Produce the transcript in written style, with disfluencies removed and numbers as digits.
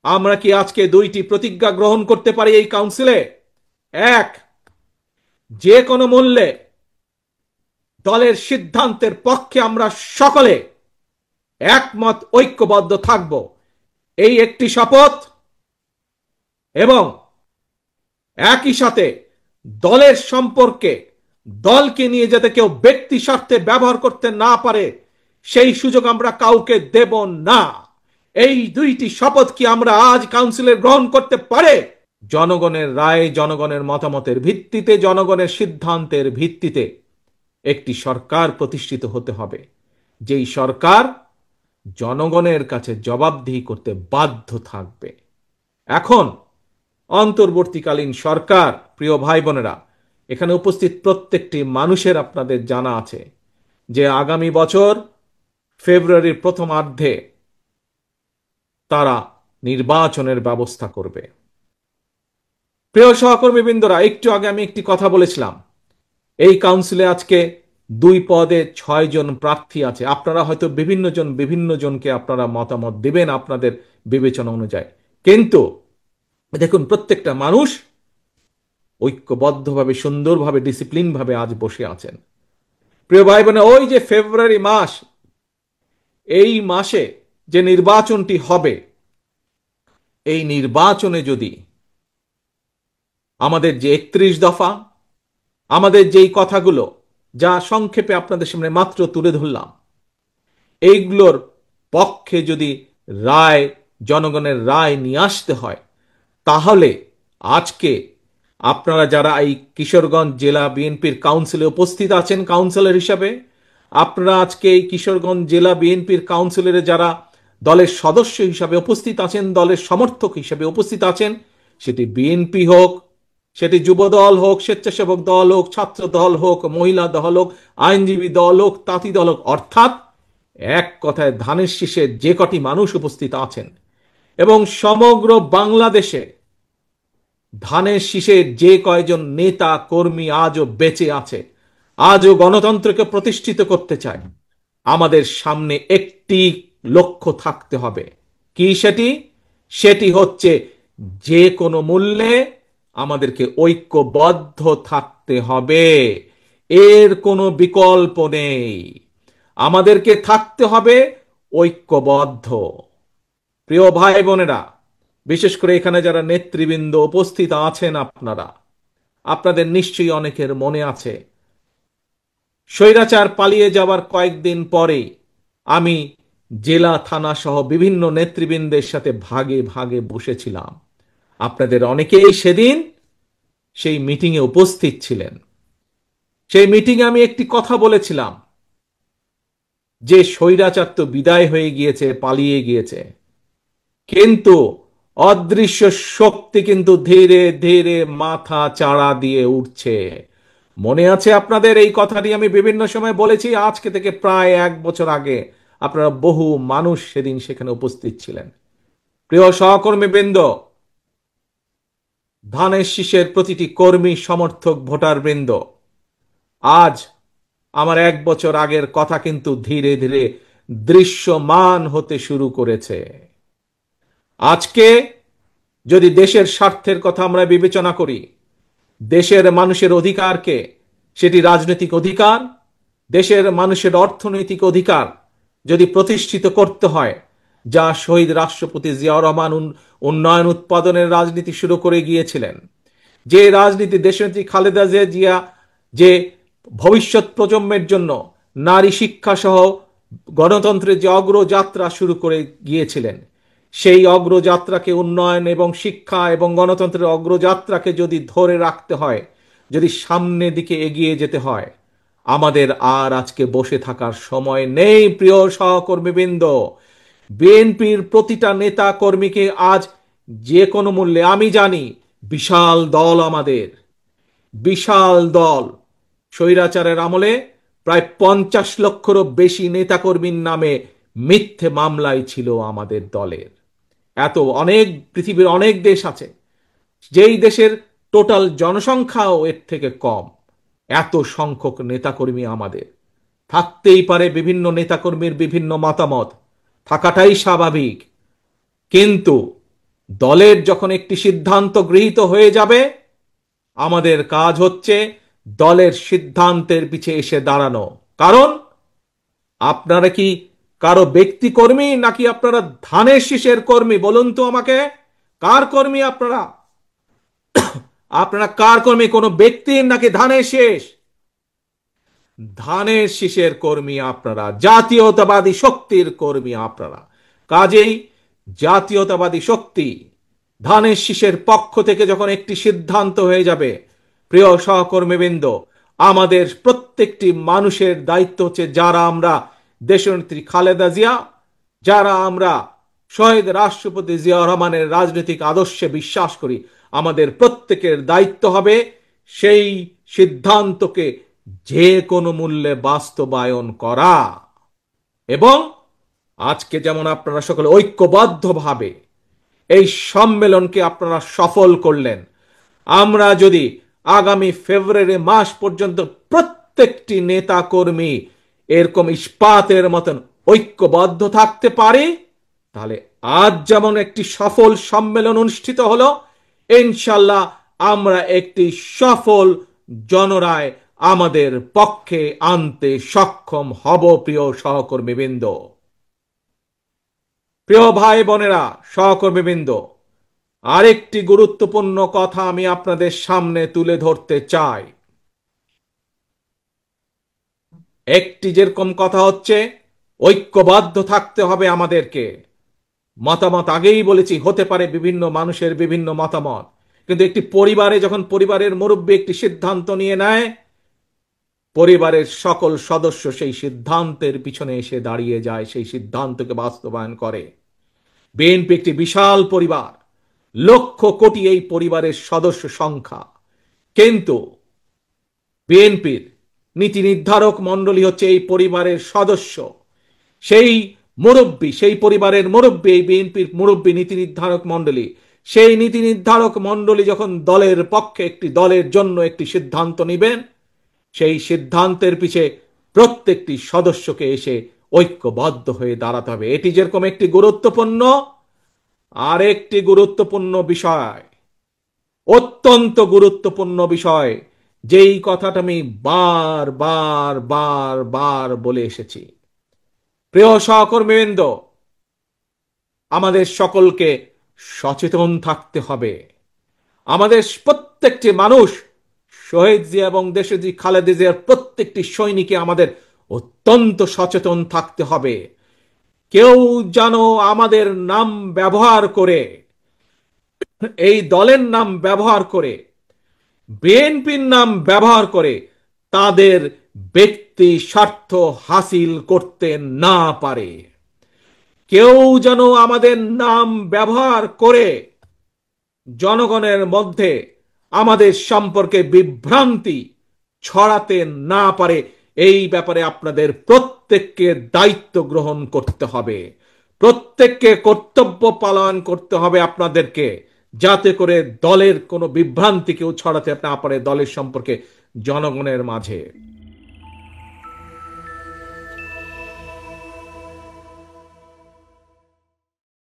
আমরা কি আজকে দুইটি প্রতিজ্ঞা গ্রহণ করতে পারি এই কাউন্সিলে? এক, যে কোনো মূল্যে দলের সিদ্ধান্তের পক্ষে আমরা সকলে একমত ঐক্যবদ্ধ থাকব, এই একটি শপথ। এবং একই সাথে দলের সম্পর্কে, দলকে নিয়ে যাতে কেউ ব্যক্তি স্বার্থে ব্যবহার করতে না পারে সেই সুযোগ আমরা কাউকে দেব না। এই দুইটি শপথ কি আমরা আজ কাউন্সিলে গ্রহণ করতে পারে? জনগণের রায়, জনগণের মতামতের ভিত্তিতে, জনগণের সিদ্ধান্তের ভিত্তিতে একটি সরকার প্রতিষ্ঠিত হতে হবে, যেই সরকার জনগণের কাছে জবাবদিহি করতে বাধ্য থাকবে। এখন অন্তর্বর্তীকালীন সরকার, প্রিয় ভাই বোনেরা, এখানে উপস্থিত প্রত্যেকটি মানুষের আপনাদের জানা আছে যে আগামী বছর ফেব্রুয়ারির প্রথমার্ধে তারা নির্বাচনের ব্যবস্থা করবে। প্রিয় সহকর্মীবৃন্দরা, একটু আগে আমি একটি কথা বলেছিলাম, এই কাউন্সিলে আজকে 2 পদে 6 জন প্রার্থী আছে। আপনারা হয়তো বিভিন্ন জনকে আপনারা মতামত দিবেন আপনাদের বিবেচনা অনুযায়ী, কিন্তু দেখুন প্রত্যেকটা মানুষ ঐক্যবদ্ধভাবে, সুন্দরভাবে, ডিসিপ্লিনভাবে আজ বসে আছেন। প্রিয় ভাই বোন, ওই যে ফেব্রুয়ারি মাস, এই মাসে যে নির্বাচনটি হবে, এই নির্বাচনে যদি আমাদের যে 31 দফা, আমাদের যেই কথাগুলো যা সংক্ষেপে আপনাদের সামনে মাত্র তুলে ধরলাম, এইগুলোর পক্ষে যদি রায়, জনগণের রায় নিয়ে আসতে হয়, তাহলে আজকে আপনারা যারা এই কিশোরগঞ্জ জেলা বিএনপির কাউন্সিলে উপস্থিত আছেন কাউন্সিলর হিসাবে, আপনারা আজকে এই কিশোরগঞ্জ জেলা বিএনপির কাউন্সিলরে যারা দলের সদস্য হিসাবে উপস্থিত আছেন, দলের সমর্থক হিসাবে উপস্থিত আছেন, সেটি বিএনপি হোক, সেটি যুব দল হোক, স্বেচ্ছাসেবক দল হোক, ছাত্র দল হোক, মহিলা দল হোক, আইনজীবী দল হোক, তাঁতি দল হোক, অর্থাৎ এক কথায় ধানের শীষে যে কটি মানুষ উপস্থিত আছেন এবং সমগ্র বাংলাদেশে ধানের শীষের যে কয়জন নেতা কর্মী আজও বেঁচে আছে, আজও গণতন্ত্রকে প্রতিষ্ঠিত করতে চায়, আমাদের সামনে একটি লক্ষ্য থাকতে হবে। কি সেটি? সেটি হচ্ছে যে কোনো মূল্যে আমাদেরকে ঐক্যবদ্ধ থাকতে হবে, এর কোনো বিকল্প নেই। আমাদেরকে থাকতে হবে ঐক্যবদ্ধ। প্রিয় ভাই বোনেরা, বিশেষ করে এখানে যারা নেতৃবৃন্দ উপস্থিত আছেন, আপনাদের নিশ্চয়ই অনেকের মনে আছে স্বৈরাচার পালিয়ে যাবার কয়েকদিন পরে আমি জেলা, থানা সহ বিভিন্ন নেতৃবৃন্দের সাথে ভাগে ভাগে বসেছিলাম। আপনাদের অনেকেই সেদিন সেই মিটিংয়ে উপস্থিত ছিলেন। সেই মিটিংয়ে আমি একটি কথা বলেছিলাম যে স্বৈরাচার তো বিদায় হয়ে গিয়েছে, পালিয়ে গিয়েছে, কিন্তু অদৃশ্য শক্তি কিন্তু ধীরে ধীরে মাথা চাড়া দিয়ে উঠছে। মনে আছে আপনাদের এই কথাটি আমি বিভিন্ন সময় বলেছি, আজকে থেকে প্রায় 1 বছর আগে আপনারা বহু মানুষ সেদিন সেখানে উপস্থিত ছিলেন। প্রিয় সহকর্মীবৃন্দ, ধানের শীষের প্রতিটি কর্মী, সমর্থক, ভোটার বৃন্দ, আজ আমার 1 বছর আগের কথা কিন্তু ধীরে ধীরে দৃশ্যমান হতে শুরু করেছে। আজকে যদি দেশের স্বার্থের কথা আমরা বিবেচনা করি, দেশের মানুষের অধিকারকে, সেটি রাজনৈতিক অধিকার, দেশের মানুষের অর্থনৈতিক অধিকার যদি প্রতিষ্ঠিত করতে হয়, যা শহীদ রাষ্ট্রপতি জিয়াউর রহমান উন্নয়ন উৎপাদনের রাজনীতি শুরু করে গিয়েছিলেন, যে রাজনীতি দেশনেত্রী খালেদা জিয়া যে ভবিষ্যৎ প্রজন্মের জন্য নারী শিক্ষা সহ গণতন্ত্রের যে অগ্রযাত্রা শুরু করে গিয়েছিলেন, সেই অগ্রযাত্রাকে, উন্নয়ন এবং শিক্ষা এবং গণতন্ত্রের অগ্রযাত্রাকে যদি ধরে রাখতে হয়, যদি সামনের দিকে এগিয়ে যেতে হয়, আমাদের আর আজকে বসে থাকার সময় নেই। প্রিয় সহকর্মীবৃন্দ, বিএনপির প্রতিটা নেতা কর্মীকে আজ যে কোনো মূল্যে, আমি জানি বিশাল দল, আমাদের বিশাল দল, স্বৈরাচারের আমলে প্রায় 50 লক্ষেরও বেশি নেতাকর্মীর নামে মিথ্যে মামলায় ছিল আমাদের দলের। এত অনেক, পৃথিবীর অনেক দেশ আছে যেই দেশের টোটাল জনসংখ্যাও এর থেকে কম, এত সংখ্যক নেতাকর্মী আমাদের। থাকতেই পারে বিভিন্ন নেতাকর্মীর বিভিন্ন মতামত, থাকাটাই স্বাভাবিক, কিন্তু দলের যখন একটি সিদ্ধান্ত গৃহীত হয়ে যাবে, আমাদের কাজ হচ্ছে দলের সিদ্ধান্তের পিছে এসে দাঁড়ানো। কারণ আপনারা কি কারো ব্যক্তি কর্মী, নাকি আপনারা ধানের শীষের কর্মী? বলুন তো আমাকে, কার কর্মী আপনারা? আপনারা কার কর্মী, কোনো ব্যক্তির নাকি ধানের শীষ? ধানের শীষের কর্মী আপনারা, জাতীয়তাবাদী শক্তির কর্মী আপনারা। কাজেই জাতীয়তাবাদী শক্তি ধানের শীষের পক্ষ থেকে যখন একটি সিদ্ধান্ত হয়ে যাবে, প্রিয় সহকর্মীবৃন্দ, আমাদের প্রত্যেকটি মানুষের দায়িত্ব হচ্ছে, যারা আমরা দেশনেত্রী খালেদা জিয়া, যারা আমরা শহীদ রাষ্ট্রপতি জিয়া রহমানের রাজনৈতিক আদর্শে বিশ্বাস করি, আমাদের প্রত্যেকের দায়িত্ব হবে সেই সিদ্ধান্তকে যে কোনো মূল্যে বাস্তবায়ন করা। এবং আজকে যেমন আপনারা সকলে ঐক্যবদ্ধভাবে এই সম্মেলনকে আপনারা সফল করলেন, আমরা যদি আগামী ফেব্রুয়ারি মাস পর্যন্ত প্রত্যেকটি নেতা কর্মী এরকম ইস্পাতের মতন ঐক্যবদ্ধ থাকতে পারি, তাহলে আজ যেমন একটি সফল সম্মেলন অনুষ্ঠিত হলো, ইনশাল্লাহ আমরা একটি সফল জনরায় আমাদের পক্ষে আনতে সক্ষম হব। প্রিয় সহকর্মীবৃন্দ, প্রিয় ভাই বোনেরা, সহকর্মীবৃন্দ, আরেকটি গুরুত্বপূর্ণ কথা আমি আপনাদের সামনে তুলে ধরতে চাই। একটি যেরকম কথা হচ্ছে ঐক্যবদ্ধ থাকতে হবে আমাদেরকে। মতামত আগেই বলেছি, হতে পারে বিভিন্ন মানুষের বিভিন্ন মতামত, কিন্তু একটি পরিবারে যখন পরিবারের মুরব্বী একটি সিদ্ধান্ত নিয়ে নেয়, পরিবারের সকল সদস্য সেই সিদ্ধান্তের পিছনে এসে দাঁড়িয়ে যায়, সেই সিদ্ধান্তকে বাস্তবায়ন করে। বিএনপি একটি বিশাল পরিবার, লক্ষ কোটি এই পরিবারের সদস্য সংখ্যা, কিন্তু বিএনপির নীতি নির্ধারক মণ্ডলী হচ্ছে এই পরিবারের সদস্য। সেই মুরব্বী, সেই পরিবারের মুরব্বী, এই বিএনপির মুরব্বী নীতি নির্ধারক মণ্ডলী, সেই নীতি নির্ধারক মণ্ডলী যখন দলের পক্ষে একটি দলের জন্য একটি সিদ্ধান্ত নেবেন, সেই সিদ্ধান্তের পিছে প্রত্যেকটি সদস্যকে এসে ঐক্যবদ্ধ হয়ে দাঁড়াতে হবে। এটি যেরকম একটি গুরুত্বপূর্ণ, আরেকটি গুরুত্বপূর্ণ বিষয়, অত্যন্ত গুরুত্বপূর্ণ বিষয়, যেই কথাটা আমি বার বার বার বার বলে এসেছি। প্রিয় সহকর্মীবৃন্দ, আমাদের সকলকে সচেতন থাকতে হবে। আমাদের প্রত্যেকটি মানুষ, শহীদ জিয়া এবং দেশনেত্রী খালেদা জিয়ার প্রত্যেকটি সৈনিককে আমাদের অত্যন্ত সচেতন থাকতে হবে। কেউ যেন আমাদের নাম ব্যবহার করে, এই দলের নাম ব্যবহার করে, বিএনপির নাম ব্যবহার করে তাদের ব্যক্তি স্বার্থ হাসিল করতে না পারে। কেউ যেন আমাদের নাম ব্যবহার করে জনগণের মধ্যে আমাদের সম্পর্কে বিভ্রান্তি ছড়াতে না পারে। এই ব্যাপারে আপনাদের প্রত্যেককে দায়িত্ব গ্রহণ করতে হবে, প্রত্যেককে কর্তব্য পালন করতে হবে আপনাদেরকে, যাতে করে দলের কোনো বিভ্রান্তি কেউ ছড়াতে না পারে দলের সম্পর্কে জনগণের মাঝে।